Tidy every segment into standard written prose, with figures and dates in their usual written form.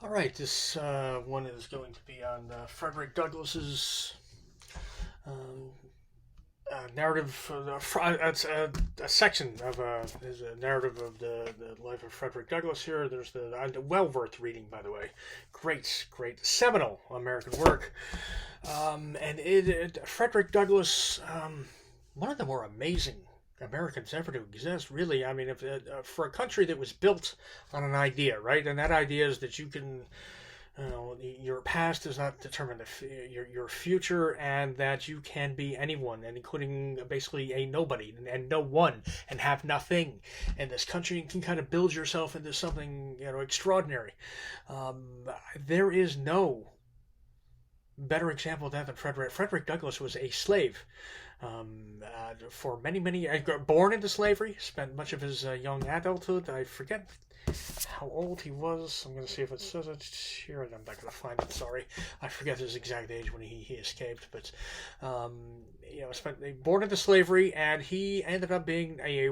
All right, this one is going to be on Frederick Douglass's um, narrative. It's a section of his narrative of the life of Frederick Douglass here. There's the well worth reading, by the way. Great, seminal American work. Frederick Douglass, one of the more amazing Americans ever to exist, really. I mean, if for a country that was built on an idea, right? And that idea is that your past does not determine your future, and that you can be anyone, and including basically a nobody and no one, and have nothing in this country, and can kind of build yourself into something extraordinary. Um, there is no better example of that than Frederick. Frederick Douglass was a slave for many. Born into slavery, spent much of his young adulthood. I forget how old he was. I'm going to see if it says it here. I'm not going to find it. Sorry, I forget his exact age when he escaped. But born into slavery, and he ended up being a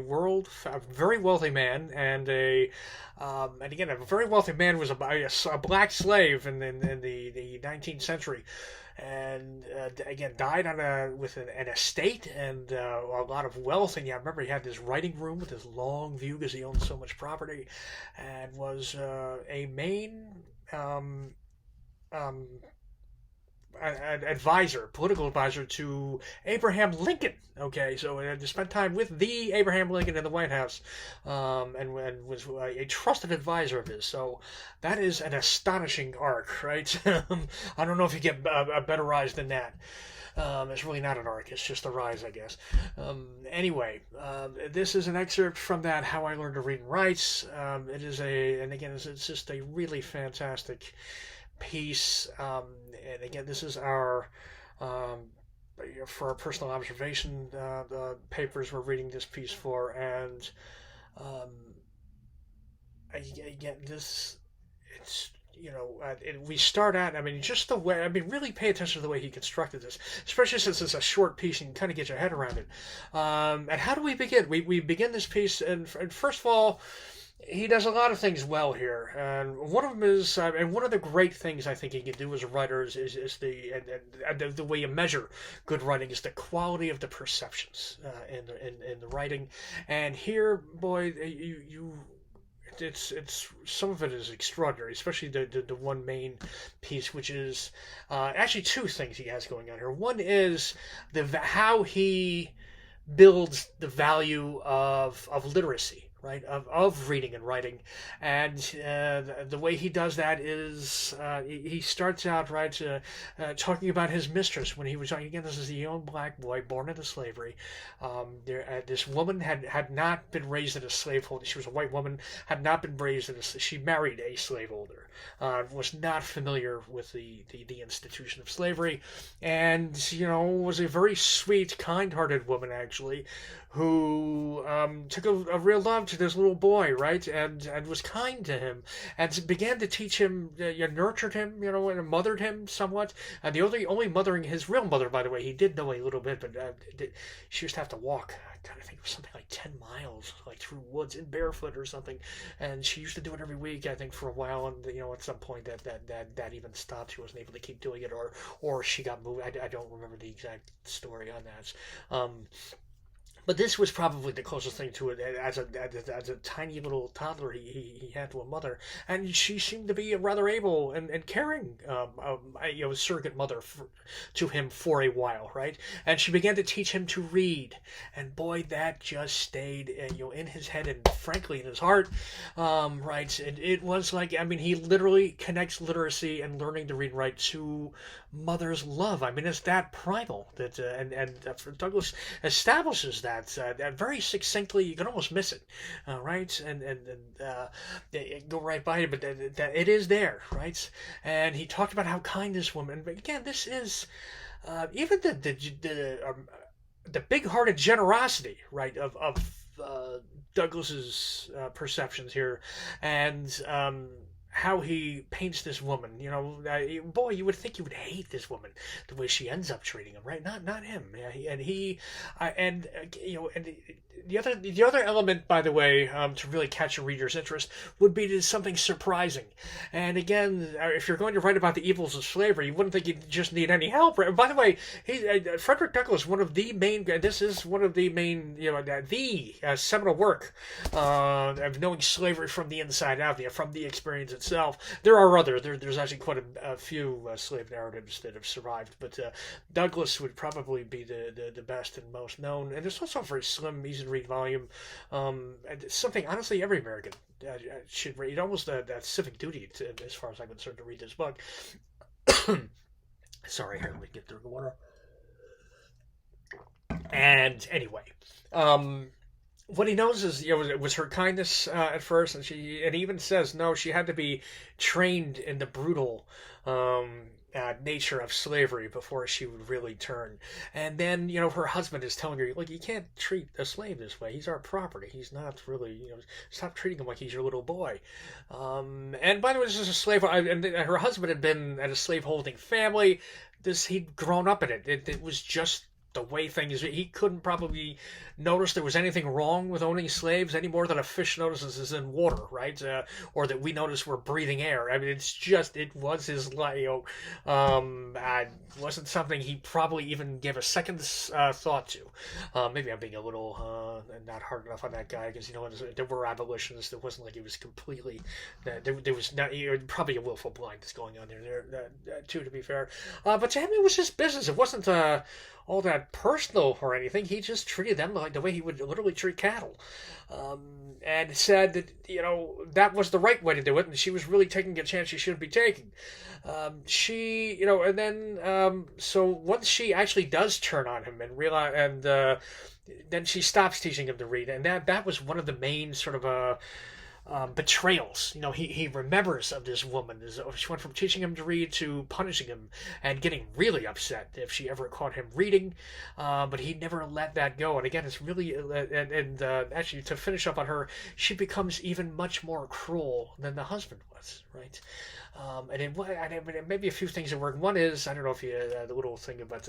very wealthy man, and a very wealthy man was a black slave in the 19th century, and again died with an estate and a lot of wealth. And yeah, I remember he had this writing room with this long view because he owned so much property, and was a main um, um, political advisor to Abraham Lincoln. Okay, so he had to spend time with the Abraham Lincoln in the White House, and was a trusted advisor of his. So that is an astonishing arc, right? I don't know if you get a better rise than that. It's really not an arc, it's just a rise, I guess. Anyway, this is an excerpt from that How I Learned to Read and Write. It's just a really fantastic piece. And again, this is um, for our personal observation papers we're reading this piece for. And um, again, we start out, I mean, just the way, I mean, really pay attention to the way he constructed this, especially since it's a short piece and you can kind of get your head around it. And how do we begin? We begin this piece, and first of all, he does a lot of things well here, and one of them is, and one of the great things I think he can do as a writer is the way you measure good writing is the quality of the perceptions in the writing. And here, boy, it's some of it is extraordinary, especially the one main piece, which is actually two things he has going on here. One is how he builds the value of literacy, right, of reading and writing. And the way he does that is he starts out, right, talking about his mistress when he was young. Again, this is a young black boy born into slavery. This woman had not been raised in a slaveholder. She was a white woman, had not been raised in she married a slaveholder, was not familiar with the institution of slavery, and was a very sweet, kind-hearted woman, actually, who took a real love to this little boy, right, and was kind to him, and began to teach him, nurtured him, and mothered him somewhat. And the only mothering, his real mother, by the way, he did know a little bit, but she used to have to walk. I think it was something like 10 miles, like through woods in barefoot or something, and she used to do it every week, I think, for a while. And at some point that even stopped. She wasn't able to keep doing it, or she got moved. I don't remember the exact story on that. But this was probably the closest thing to it as a tiny little toddler he had to a mother, and she seemed to be a rather able and caring surrogate mother to him for a while, right? And she began to teach him to read, and boy, that just stayed in his head and frankly in his heart, right? And it was like, I mean, he literally connects literacy and learning to read and write to mother's love. I mean, it's that primal that Douglas establishes that very succinctly. You can almost miss it, right? Go right by it, but that it is there, right? And he talked about how kind this woman. But again, this is even the big-hearted generosity, right, of Douglas's perceptions here, and how he paints this woman. Boy, you would think you would hate this woman the way she ends up treating him, right? Not him. Yeah, and the other element, by the way, to really catch a reader's interest would be to something surprising. And again, if you're going to write about the evils of slavery, you wouldn't think you just need any help. Right? By the way, Frederick Douglass, one of the main. This is one of the main, the seminal work of knowing slavery from the inside out, from the experience itself. There are other. There's actually quite a few slave narratives that have survived, but Douglass would probably be the best and most known. And it's also a very slim, easy to read volume. And it's something, honestly, every American should read. Almost that civic duty, as far as I'm concerned, to read this book. Sorry, here, let me get through the water. And anyway, what he knows is, it was her kindness at first, and he even says no, she had to be trained in the brutal nature of slavery before she would really turn. And then, her husband is telling her, look, you can't treat a slave this way. He's our property. He's not really, stop treating him like he's your little boy. And by the way, this is a slave, and her husband had been at a slaveholding family. He'd grown up in it. It was just the way things, he couldn't probably notice there was anything wrong with owning slaves any more than a fish notices is in water, right? Or that we notice we're breathing air. I mean, it was his life. Wasn't something he probably even gave a second's thought to. Maybe I'm being a little not hard enough on that guy, because there were abolitionists. It wasn't like he was completely. There was not probably a willful blindness going on there too, to be fair. But to him, it was just business. It wasn't all that personal or anything. He just treated them like the way he would literally treat cattle, and said that that was the right way to do it, and she was really taking a chance she shouldn't be taking. And then so once she actually does turn on him and realize, and then she stops teaching him to read, and that was one of the main sort of betrayals. He remembers of this woman. She went from teaching him to read to punishing him and getting really upset if she ever caught him reading. But he never let that go. And again, it's really, actually, to finish up on her, she becomes even much more cruel than the husband was, right? And maybe a few things at work. One is, I don't know if you, the little thing about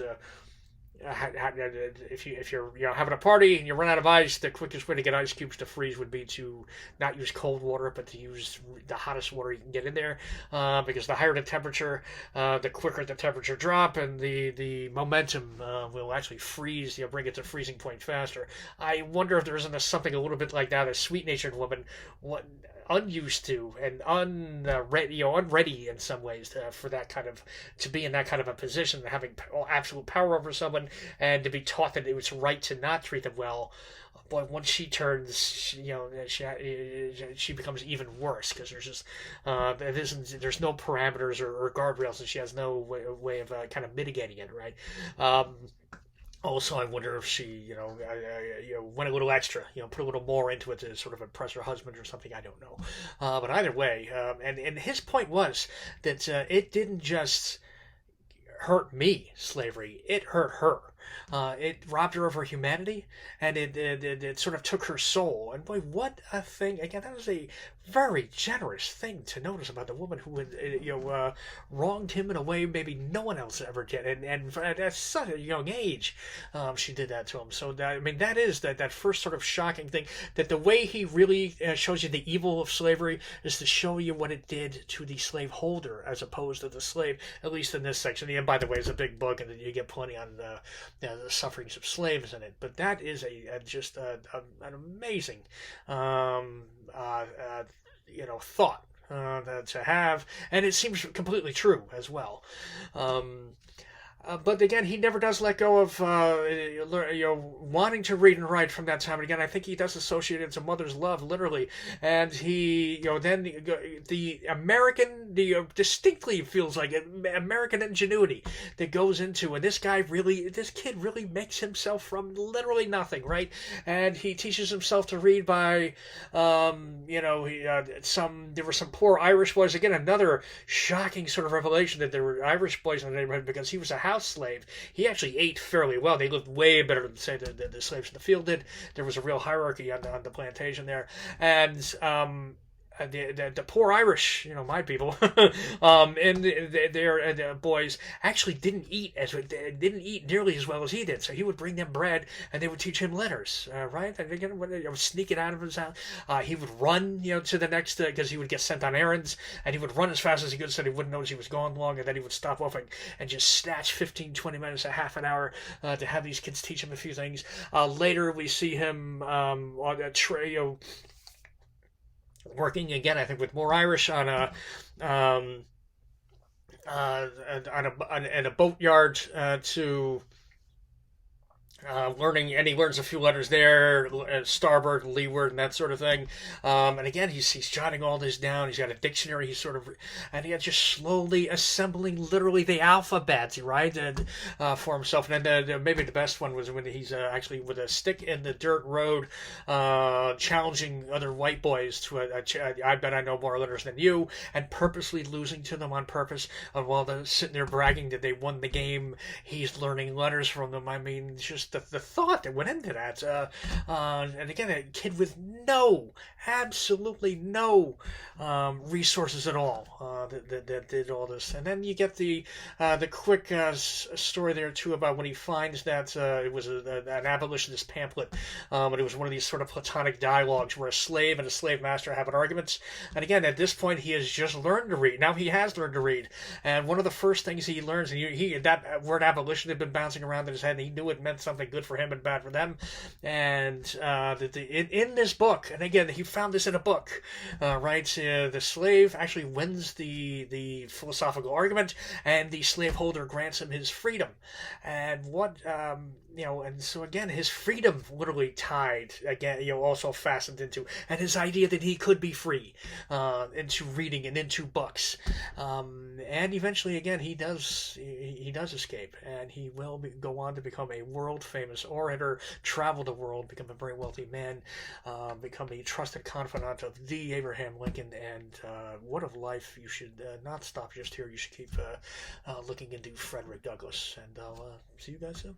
if you're having a party and you run out of ice, the quickest way to get ice cubes to freeze would be to not use cold water, but to use the hottest water you can get in there, because the higher the temperature, the quicker the temperature drop, and the momentum will actually freeze, bring it to freezing point faster. I wonder if there isn't something a little bit like that. A sweet-natured woman, unused to and unready in some ways for that kind of, to be in that kind of a position, having absolute power over someone, and to be taught that it was right to not treat them well. Boy, once she turns, she becomes even worse, because there's just there's no parameters or guardrails, and she has no way of kind of mitigating it, right? Also, I wonder if she, went a little extra, put a little more into it to sort of impress her husband or something. I don't know. But either way, and his point was that it didn't just hurt me, slavery. It hurt her. It robbed her of her humanity, and it sort of took her soul. And boy, what a thing! Again, that was a very generous thing to notice about the woman who had wronged him in a way maybe no one else ever did, and at such a young age, she did that to him. So that is that first sort of shocking thing, that the way he really shows you the evil of slavery is to show you what it did to the slaveholder as opposed to the slave, at least in this section. And by the way, it's a big book, and you get plenty on the sufferings of slaves in it. But that is just an amazing thought to have, and it seems completely true as well. But again, he never does let go of wanting to read and write from that time. And again, I think he does associate it to mother's love, literally. And he, then the American, distinctly feels like American ingenuity that goes into, and this kid really makes himself from literally nothing, right? And he teaches himself to read by, there were some poor Irish boys. Again, another shocking sort of revelation that there were Irish boys in the neighborhood, because he was a house slave. He actually ate fairly well. They lived way better than, say, the slaves in the field did. There was a real hierarchy on the plantation there. And the poor Irish, my people, and their boys actually didn't eat nearly as well as he did. So he would bring them bread, and they would teach him letters, right? And again, when they would sneak it out of his house, he would run, to the next because he would get sent on errands, and he would run as fast as he could so they wouldn't notice he was gone long, and then he would stop off and just snatch 15, 20 minutes, a half an hour to have these kids teach him a few things. Later, we see him on a tray, working again, I think, with more Irish on a boatyard to learning, and he learns a few letters there, starboard, leeward, and that sort of thing. And again, he's jotting all this down. He's got a dictionary. He's and he's just slowly assembling literally the alphabet, right, for himself. And then maybe the best one was when he's actually with a stick in the dirt road, challenging other white boys to I bet I know more letters than you, and purposely losing to them on purpose. And while they're sitting there bragging that they won the game, he's learning letters from them. I mean, just the thought that went into that. And again, a kid with absolutely no resources at all that did all this. And then you get the quick story there too about when he finds that it was an abolitionist pamphlet, but it was one of these sort of platonic dialogues where a slave and a slave master have an argument. And again, at this point, he has just learned to read. Now he has learned to read, and one of the first things he learns, and that word abolition had been bouncing around in his head, and he knew it meant something good for him and bad for them. And in this book, and again, he found this in a book, right? The slave actually wins the philosophical argument, and the slaveholder grants him his freedom. And and so again, his freedom literally tied again, also fastened into, and his idea that he could be free, into reading and into books. And eventually, again, he does escape, and he will go on to become a world famous orator, travel the world, become a very wealthy man, become a trusted confidant of the Abraham Lincoln. And what of life? You should not stop just here. You should keep looking into Frederick Douglass. And I'll see you guys soon.